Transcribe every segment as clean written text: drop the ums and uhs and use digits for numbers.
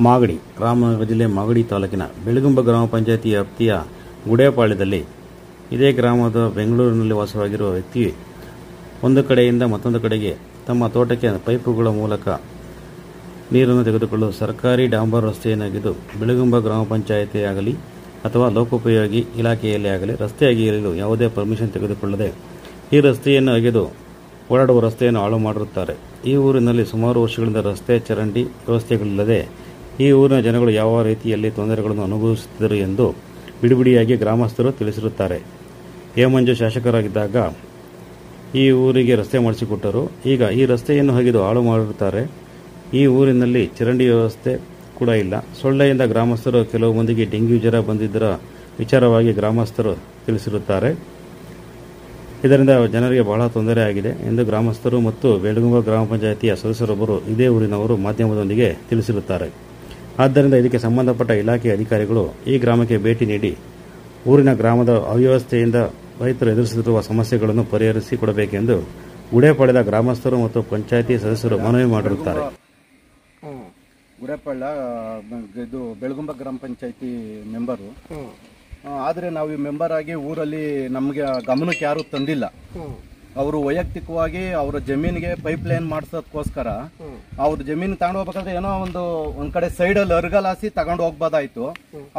ಮಾಗಡಿ ರಾಮನಗರ ಜಿಲ್ಲೆ ಮಾಗಡಿ ತಾಲೂಕಿನ ಬೆಳಗುಂಬ ಗ್ರಾಮ ಪಂಚಾಯಿತಿ ವ್ಯಾಪ್ತಿಯ ಗುಡೇಪಾಳ್ಯದಲ್ಲಿ ಇದೇ ಗ್ರಾಮದ ಬೆಂಗಳೂರಿನಲ್ಲಿ ವಾಸವಾಗಿರುವ ವ್ಯಕ್ತಿ ಒಂದು ಕಡೆಯಿಂದ ಮತ್ತೊಂದು ಕಡೆಗೆ ತಮ್ಮ ತೋಟಕ್ಕೆ ಪೈಪುಗಳ ಮೂಲಕ ನೀರನ್ನು ತೆಗೆದುಕೊಳ್ಳಲು ಸರ್ಕಾರಿ ಡಾಂಬರ್ ರಸ್ತೆಯನ್ನಾಗಿದ್ದು ಬೆಳಗುಂಬ ಗ್ರಾಮ ಪಂಚಾಯಿತಿ ಆಗಲಿ ಅಥವಾ ಲೋಕೋಪಯೋಗಿ ಇಲಾಖೆಯಲ್ಲಿ ಆಗಲಿ ರಸ್ತೆ ಅಗೆಯಲು ಯಾವುದೇ ಪರ್ಮಿಷನ್ ತೆಗೆದುಕೊಳ್ಳದೆ ಈ ರಸ್ತೆಯನ್ನು ಅಗೆದು ಓಡಾಡುವ ರಸ್ತೆಯನ್ನು ಹಾಳು ಮಾಡಿರುತ್ತಾರೆ. ಈ ಊರಿನಲ್ಲಿ ಸುಮಾರು ವರ್ಷಗಳಿಂದ ರಸ್ತೆ ಚರಂಡಿ ವ್ಯವಸ್ಥೆಗಳಿಲ್ಲದೆ ಈ ಊರಿನ ಜನಗಳು ಯಾವ ರೀತಿಯಲ್ಲಿ ತೊಂದರೆಗಳನ್ನು ಅನುಭವಿಸುತ್ತಿದ್ದರು ಎಂದು ಬಿಡಿಬಿಡಿಯಾಗಿ ಗ್ರಾಮಸ್ಥರು ತಿಳಿಸಿರುತ್ತಾರೆ. ಎ ಮಂಜು ಶಾಸಕರಾಗಿದ್ದಾಗ ಈ ಊರಿಗೆ ರಸ್ತೆ ಮಾಡಿಸಿಕೊಟ್ಟರು. ಈಗ ಈ ರಸ್ತೆಯನ್ನು ಅಗೆದು ಹಾಳು ಮಾಡಿರುತ್ತಾರೆ. ಈ ಊರಿನಲ್ಲಿ ಚರಂಡಿ ವ್ಯವಸ್ಥೆ ಕೂಡ ಇಲ್ಲ. ಸೊಳ್ಳೆಯಿಂದ ಗ್ರಾಮಸ್ಥರು ಕೆಲವು ಮಂದಿಗೆ ಡೆಂಗ್ಯೂ ಜ್ವರ ಬಂದಿದ್ದರ ವಿಚಾರವಾಗಿ ಗ್ರಾಮಸ್ಥರು ತಿಳಿಸಿರುತ್ತಾರೆ. ಇದರಿಂದ ಜನರಿಗೆ ಬಹಳ ತೊಂದರೆ ಆಗಿದೆ ಎಂದು ಗ್ರಾಮಸ್ಥರು ಮತ್ತು ಬೆಳಗುಂಬ ಗ್ರಾಮ ಪಂಚಾಯಿತಿಯ ಸದಸ್ಯರೊಬ್ಬರು ಇದೇ ಊರಿನವರು ಮಾಧ್ಯಮದೊಂದಿಗೆ ತಿಳಿಸಿರುತ್ತಾರೆ. ಆದ್ದರಿಂದ ಇದಕ್ಕೆ ಸಂಬಂಧಪಟ್ಟ ಇಲಾಖೆಯ ಅಧಿಕಾರಿಗಳು ಈ ಗ್ರಾಮಕ್ಕೆ ಭೇಟಿ ನೀಡಿ ಊರಿನ ಗ್ರಾಮದ ಅವ್ಯವಸ್ಥೆಯಿಂದ ರೈತರು ಎದುರಿಸುತ್ತಿರುವ ಸಮಸ್ಯೆಗಳನ್ನು ಪರಿಹರಿಸಿಕೊಡಬೇಕೆಂದು ಗುಡೇಪಾಳ್ಯದ ಗ್ರಾಮಸ್ಥರು ಮತ್ತು ಪಂಚಾಯಿತಿ ಸದಸ್ಯರು ಮನವಿ ಮಾಡಿರುತ್ತಾರೆ. ಗುಡೇಪಾಳ್ಯ ಇದು ಬೆಳಗುಂಬ ಗ್ರಾಮ ಪಂಚಾಯಿತಿ ಮೆಂಬರು. ಆದರೆ ನಾವು ಈ ಮೆಂಬರ್ ಆಗಿ ಊರಲ್ಲಿ ನಮಗೆ ಗಮನಕ್ಕೆ ಯಾರು ತಂದಿಲ್ಲ. ಅವರು ವೈಯಕ್ತಿಕವಾಗಿ ಅವರ ಜಮೀನಿಗೆ ಪೈಪ್ ಲೈನ್ ಮಾಡಿಸೋದಕ್ಕೋಸ್ಕರ ಅವ್ರ ಜಮೀನು ತಗೊಂಡು ಹೋಗ್ಬೇಕಾದ್ರೆ ಏನೋ ಒಂದ್ ಕಡೆ ಸೈಡಲ್ಲಿ ಅರ್ಗಲಾಸಿ ತಗೊಂಡು ಹೋಗ್ಬೋದಾಯ್ತು.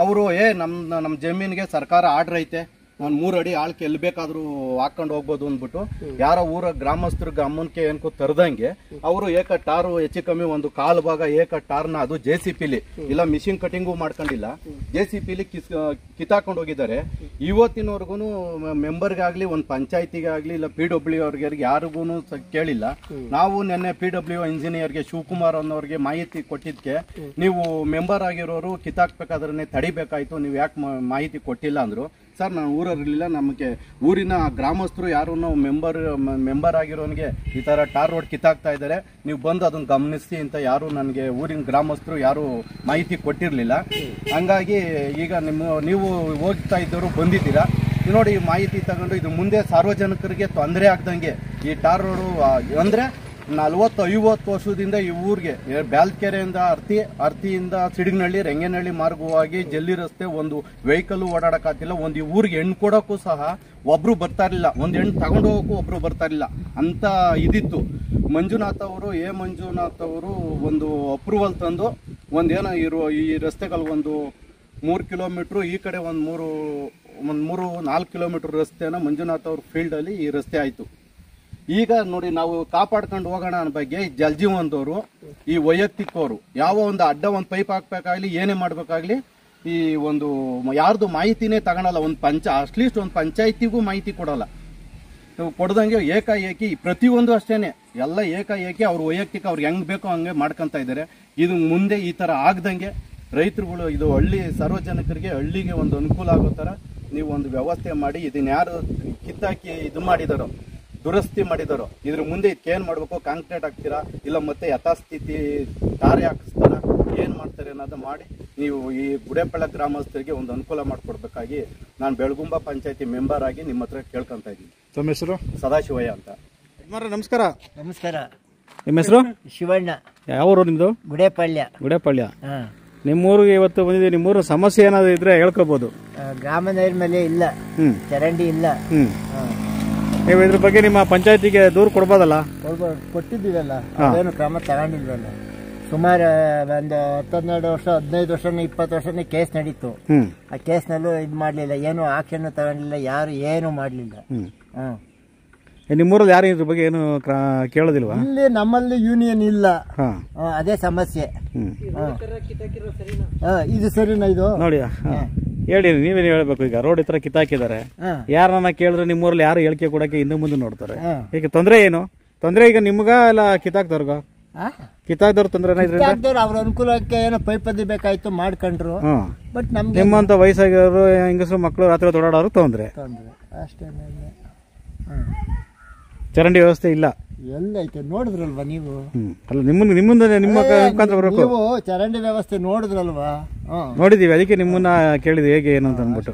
ಅವರು ನಮ್ಮ ಜಮೀನಿಗೆ ಸರ್ಕಾರ ಆರ್ಡರ್ ಐತೆ, ಒಂದು 3 ಅಡಿ ಆಳ್ಕೆ ಎಲ್ಲಿ ಬೇಕಾದ್ರೂ ಹಾಕೊಂಡು ಹೋಗ್ಬೋದು ಅಂದ್ಬಿಟ್ಟು ಯಾರೋ ಊರ ಗ್ರಾಮಸ್ಥರ ಗಮನಕ್ಕೆ ಏನ್ಕೋ ತರದಂಗೆ ಅವರು ಏಕ ಟಾರು ಹೆಚ್ಚು ಕಮ್ಮಿ ಒಂದು ಕಾಲು ಭಾಗ ಏಕ ಟಾರ್ನ ಅದು JCPಲಿ ಇಲ್ಲ ಮಿಷಿನ್ ಕಟಿಂಗು ಮಾಡ್ಕೊಂಡಿಲ್ಲ, JCPಲಿ ಕಿತ್ತಾಕೊಂಡು ಹೋಗಿದ್ದಾರೆ. ಇವತ್ತಿನವರೆಗೂ ಮೆಂಬರ್ಗಾಗ್ಲಿ ಒಂದು ಪಂಚಾಯತಿಗಾಗ್ಲಿ ಇಲ್ಲ PW ಅವ್ರಿಗೆ ಯಾರಿಗೂ ಕೇಳಿಲ್ಲ. ನಾವು ನಿನ್ನೆ PW ಇಂಜಿನಿಯರ್ಗೆ ಶಿವಕುಮಾರ್ ಅನ್ನೋರಿಗೆ ಮಾಹಿತಿ ಕೊಟ್ಟಿದ್ಕೆ ನೀವು ಮೆಂಬರ್ ಆಗಿರೋರು ಕಿತ್ತಾಕ್ಬೇಕಾದ್ರೆ ತಡಿಬೇಕಾಯ್ತು, ನೀವು ಯಾಕೆ ಮಾಹಿತಿ ಕೊಟ್ಟಿಲ್ಲ ಅಂದ್ರು. ಸರ್ ನಾನು ಊರಲ್ಲಿಲ್ಲ, ನಮಗೆ ಊರಿನ ಗ್ರಾಮಸ್ಥರು ಯಾರು ಮೆಂಬರ್ ಆಗಿರೋನಿಗೆ ಈ ತರ ಟಾರ್ ರೋಡ್ ಕಿತ್ತಾಕ್ತಾ ಇದ್ದಾರೆ, ನೀವು ಬಂದು ಅದನ್ನ ಗಮನಿಸಿ ಅಂತ ಯಾರು ನನಗೆ ಊರಿನ ಗ್ರಾಮಸ್ಥರು ಯಾರು ಮಾಹಿತಿ ಕೊಟ್ಟಿರಲಿಲ್ಲ. ಹಂಗಾಗಿ ಈಗ ನೀವು ಹೋಗ್ತಾ ಇದ್ದವರು ಬಂದಿದ್ದೀರಾ ನೋಡಿ, ಮಾಹಿತಿ ತಗೊಂಡು ಇದು ಮುಂದೆ ಸಾರ್ವಜನಿಕರಿಗೆ ತೊಂದರೆ ಆಗ್ದಂಗೆ ಈ ಟಾರ್ ರೋಡು ಅಂದ್ರೆ 40-50 ವರ್ಷದಿಂದ ಈ ಊರಿಗೆ ಬ್ಯಾಲ್ಕೆರೆಯಿಂದ ಅರ್ತಿಯಿಂದ ಸಿಡಿಗನಹಳ್ಳಿ ರೆಂಗನಹಳ್ಳಿ ಮಾರ್ಗವಾಗಿ ಜಲ್ಲಿ ರಸ್ತೆ ಒಂದು ವೆಹಿಕಲ್ ಓಡಾಡಕ್ಕಾಗ್ತಿಲ್ಲ. ಒಂದು ಈ ಊರಿಗೆ ಹೆಣ್ಣು ಕೊಡೋಕ್ಕೂ ಸಹ ಒಬ್ರು ಬರ್ತಾ ಇರಲಿಲ್ಲ, ಒಂದು ಹೆಣ್ಣು ತಗೊಂಡು ಹೋಗೋಕ್ಕೂ ಒಬ್ರು ಬರ್ತಾ ಇರಲಿಲ್ಲ ಅಂತ ಇದಿತ್ತು. ಮಂಜುನಾಥ್ ಅವರು ಒಂದು ಅಪ್ರೂವಲ್ ತಂದು ಒಂದೇನೋ ಇರುವ ಈ ರಸ್ತೆಗಳು ಒಂದು 3 ಕಿಲೋಮೀಟ್ರು ಈ ಕಡೆ ಒಂದು 3-4 ಕಿಲೋಮೀಟರ್ ರಸ್ತೆನ ಮಂಜುನಾಥ್ ಅವ್ರ ಫೀಲ್ಡಲ್ಲಿ ಈ ರಸ್ತೆ ಆಯಿತು. ಈಗ ನೋಡಿ ನಾವು ಕಾಪಾಡ್ಕೊಂಡು ಹೋಗೋಣ ಅನ್ನೋ ಬಗ್ಗೆ ಜಲ್ಜೀವನದವರು ಈ ವೈಯಕ್ತಿಕವರು ಯಾವ ಒಂದು ಅಡ್ಡ ಒಂದು ಪೈಪ್ ಹಾಕ್ಬೇಕಾಗ್ಲಿ ಏನೇ ಮಾಡ್ಬೇಕಾಗ್ಲಿ ಈ ಒಂದು ಯಾರ್ದು ಮಾಹಿತಿನೇ ತಗೊಳಲ್ಲ. ಅಟ್ಲೀಸ್ಟ್ ಒಂದು ಪಂಚಾಯತಿಗೂ ಮಾಹಿತಿ ಕೊಡಲ್ಲ. ಕೊಡ್ದಂಗೆ ಏಕಾಏಕಿ ಪ್ರತಿಯೊಂದು ಅಷ್ಟೇನೆ ಎಲ್ಲ ಏಕಾಏಕಿ ಅವ್ರ ವೈಯಕ್ತಿಕ ಅವ್ರಿಗೆ ಹೆಂಗ್ ಬೇಕೋ ಹಂಗೆ ಮಾಡ್ಕೊಂತ ಇದ್ದಾರೆ. ಇದು ಮುಂದೆ ಈ ತರ ಆಗ್ದಂಗೆ ರೈತರುಗಳು ಇದು ಹಳ್ಳಿ ಸಾರ್ವಜನಿಕರಿಗೆ ಹಳ್ಳಿಗೆ ಒಂದು ಅನುಕೂಲ ಆಗೋ ತರ ನೀವು ಒಂದು ವ್ಯವಸ್ಥೆ ಮಾಡಿ ಇದನ್ನ ಯಾರು ಕಿತ್ತಾಕಿ ಇದು ಮಾಡಿದಾರೋ ದುರಸ್ತಿ ಮಾಡಿದಾರೋ ಇದ್ರ ಮುಂದೆ ಇದಕ್ಕೇನ್ ಮಾಡ್ಬೇಕು, ಕಾಂಕ್ರೀಟ್ ಹಾಕ್ತೀರಾ ಇಲ್ಲ ಮತ್ತೆ ಯಥಾಸ್ಥಿತಿ ತಾರೆ ಹಾಕಿಸ್ತಾರ ಏನ್ ಮಾಡ್ತಾರೆ ಅನ್ನೋದು ಮಾಡಿ ನೀವು ಈ ಗುಡೇಪಾಳ್ಯ ಗ್ರಾಮಸ್ಥರಿಗೆ ಒಂದು ಅನುಕೂಲ ಮಾಡಿಕೊಡ್ಬೇಕಾಗಿ ನಾನು ಬೆಳಗುಂಬ ಪಂಚಾಯತಿ ಮೆಂಬರ್ ಆಗಿ ನಿಮ್ಮ ಹತ್ರ ಕೇಳ್ಕೊಂತ ಇದ್ದೀನಿ. ತಮ್ಮ ಹೆಸರು? ಸದಾಶಿವಯ್ಯ ಅಂತ. ನಮಸ್ಕಾರ. ನಮಸ್ಕಾರ. ನಿಮ್ಮ ಹೆಸರು? ಶಿವಣ್ಣ. ಯಾವ ಊರು ನಿಮ್ದು? ಗುಡೇಪಾಳ್ಯ. ನಿಮ್ಮೂರಿಗೆ ಇವತ್ತು ಬಂದಿದೆ. ನಿಮ್ಮೂರು ಸಮಸ್ಯೆ ಏನಾದ್ರು ಇದ್ರೆ ಹೇಳ್ಕೋಬಹುದು. ಗ್ರಾಮ ನೈರ್ಮಲ್ಯ ಇಲ್ಲ, ಚರಂಡಿ ಇಲ್ಲ. ನೀವು ಇದ್ರ ಬಗ್ಗೆ ನಿಮ್ಮ ಪಂಚಾಯತಿಗೆ ದೂರು ಕೊಡ್ಬೋದಲ್ಲ? ಕೊಟ್ಟಿದ್ದೀವಲ್ಲ, ಅದೇನು ಕ್ರಮ ತಗೊಂಡಿಲ್ವಲ್ಲ. ಸುಮಾರು ಒಂದು 12 ವರ್ಷ 15 ವರ್ಷ 20 ವರ್ಷನೇ ಕೇಸ್ ನಡೀತು. ಆ ಕೇಸ್ನಲ್ಲೂ ಇದು ಮಾಡ್ಲಿಲ್ಲ, ಏನು ಆಕ್ಷನ್ ತಗೊಂಡಿಲ್ಲ, ಯಾರು ಏನು ಮಾಡ್ಲಿಲ್ಲ. ನಿಮ್ಮೂರಲ್ಲಿ ಯಾರು ಇದ್ರ ಬಗ್ಗೆ ಏನು ಕೇಳೋದಿಲ್ವಾ? ಇಲ್ಲಿ ನಮ್ಮಲ್ಲಿ ಯೂನಿಯನ್ ಇಲ್ಲ, ಅದೇ ಸಮಸ್ಯೆ. ಇದು ಸರಿನಾ? ಇದು ನೋಡಿ ಹೇಳಿ, ನೀವೇನು ಹೇಳ್ಬೇಕು. ಈಗ ರೋಡ್ ಹತ್ರ ಕಿತ್ತಾಕಿದ್ದಾರೆ, ಯಾರನ್ನ ಕೇಳಿದ್ರೆ ನಿಮ್ಮೂರಲ್ಲಿ ಯಾರು ಹೇಳಿಕೆ ಕೊಡಕ್ಕೆ ಹಿಂದೆ ಮುಂದೆ ನೋಡ್ತಾರೆ. ಈಗ ತೊಂದರೆ ಏನು? ತೊಂದರೆ ಈಗ ನಿಮ್ಗ ಇಲ್ಲ ಕಿತ್ತಾಕ್ದವ್ರಗ? ಕಿತ್ತಾಕ್ದವ್ರ ತೊಂದ್ರೆ ಅವ್ರ ಅನುಕೂಲಕ್ಕೆ ಏನೋ ಪೈಪ್ ಅದಿ ಬೇಕಾಯ್ತು ಮಾಡ್ಕೊಂಡ್ರು. ಬಟ್ ನಮ್ಗೆ ನಿಮ್ಮಂತ ವಯಸ್ಸಾಗಿರೋರು ಹೆಂಗಸರು ಮಕ್ಕಳು ರಾತ್ರಿ ಓಡಾಡೋರು ತೊಂದ್ರೆ ಅಷ್ಟೇ. ಚರಂಡಿ ವ್ಯವಸ್ಥೆ ಇಲ್ಲ, ಎಲ್ಲ ಐತೆ ನೋಡಿದ್ರಲ್ವಾ ನೀವು? ಅಲ್ಲ ನಿಮ್ಮ ನೀವು ಚರಂಡಿ ವ್ಯವಸ್ಥೆ ನೋಡಿದ್ರಲ್ವಾ? ನೋಡಿದೀವಿ, ಅದಕ್ಕೆ ನಿಮ್ಮನ್ನ ಕೇಳಿದ್ವಿ ಹೇಗೆ ಏನು ಅಂತ ಅಂದ್ಬಿಟ್ಟು.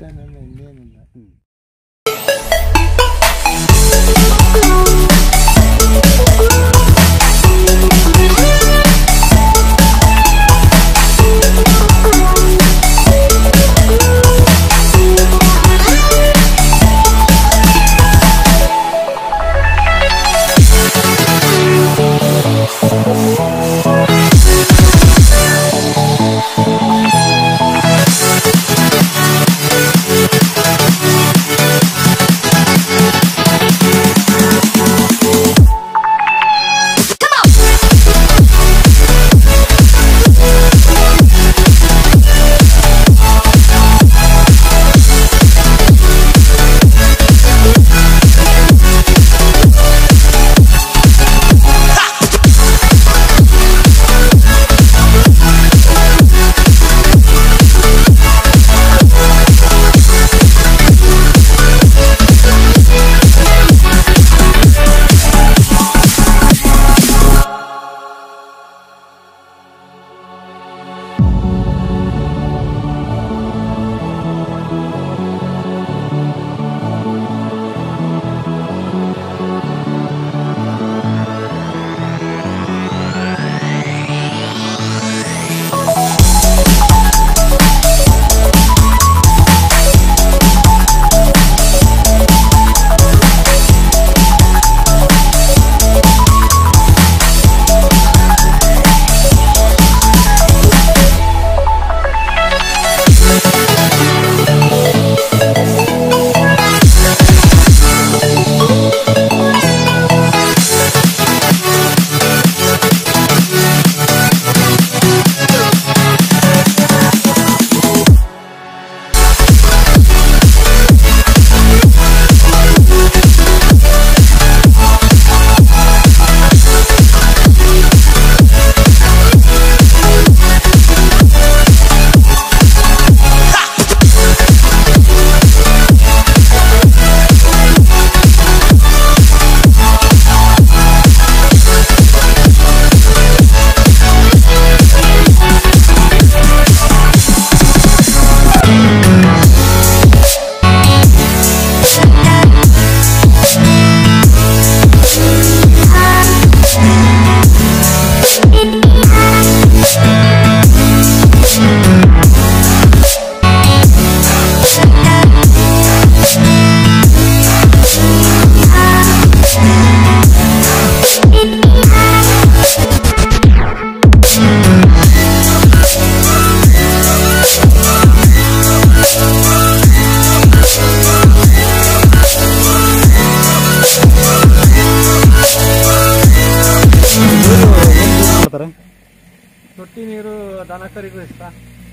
ತೊಟ್ಟಿ ನೀರು ದನ ಕರಿಗೂ ಇಷ್ಟ.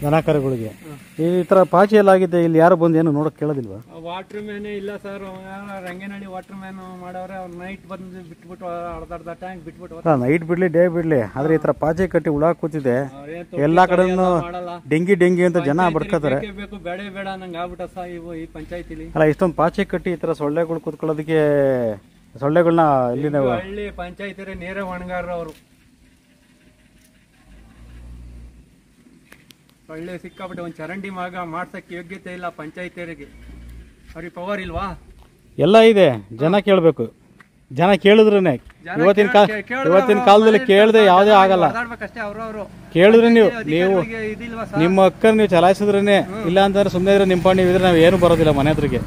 ದನ ಕರುಗಳಿಗೆ ಈ ಥರ ಪಾಚಿ ಎಲ್ಲ ಆಗಿದೆ, ಇಲ್ಲಿ ಯಾರು ಬಂದು ಏನು ನೋಡೋಕೆ ಕೇಳೋದಿಲ್ವಾ? ವಾಟರ್ ಮ್ಯಾನೇ ಇಲ್ಲ ಸರ್, ರಂಗನಹಳ್ಳಿ ವಾಟರ್ ಮ್ಯಾನ್ ಮಾಡವ್ರೆ, ಅವ್ರು ನೈಟ್ ಬಂದು ಬಿಟ್ಬಿಟ್ಟು ಅರ್ಧ ಟ್ಯಾಂಕ್ ಬಿಟ್ಬಿಟ್ಟು. ನೈಟ್ ಬಿಡ್ಲಿ ಡೇ ಬಿಡ್ಲಿ, ಆದ್ರೆ ಈ ತರ ಪಾಚಿ ಕಟ್ಟಿ ಹುಳ ಕೂತಿದೆ ಎಲ್ಲಾ ಕಡೆನೂ ಡೆಂಗಿ ಅಂತ ಜನ ಬಡ್ಕೋತಾರೆ. ಬೇಕು ಬೇಡ ಬೇಡ ನಂಗೆ ಆಗ್ಬಿಟ್ಟ ಸರ್ ಇವು ಈ ಪಂಚಾಯತಿಲಿ. ಅಲ್ಲ ಇಷ್ಟೊಂದು ಪಾಚಿ ಕಟ್ಟಿ ಈ ತರ ಸೊಳ್ಳೆಗಳು ಕೂತ್ಕೊಳ್ಳೋದಕ್ಕೆ ಸೊಳ್ಳೆಗಳನ್ನ ಇಲ್ಲಿ ನಾವು ಹಳ್ಳಿ ಪಂಚಾಯತಿ ನೇರ ಒಣಗಾರ ಅವರು ಒಳ್ಳೆ ಸಿಕ್ಕಾಬಿಟ್ಟೆ ಒಂದು ಚರಂಡಿ ಮಾಗ ಮಾಡ್ಸಕ್ಕೆ ಯೋಗ್ಯತೆ ಇಲ್ಲ ಪಂಚಾಯತಿಯರಿಗೆ. ಅವ್ರಿಗೆ ಪವರ್ ಇಲ್ವಾ? ಎಲ್ಲ ಇದೆ, ಜನ ಕೇಳಬೇಕು. ಜನ ಕೇಳಿದ್ರೇನೆ ಇವತ್ತಿನ ಕಾಲದಲ್ಲಿ ಕೇಳದೆ ಯಾವುದೇ ಆಗಲ್ಲ. ಕೇಳಿದ್ರೆ ನೀವು ನಿಮ್ಮ ಅಕ್ಕರ್ ನೀವು ಚಲಾಯಿಸಿದ್ರೇನೆ, ಇಲ್ಲ ಅಂತಂದ್ರೆ ಸುಮ್ಮನೆ ಇದ್ರೆ ನಿಮ್ಮ ಪಾಣಿ ಇದ್ರೆ ನಾವು ಏನು ಬರೋದಿಲ್ಲ ಮನೆ ಹತ್ರಕ್ಕೆ.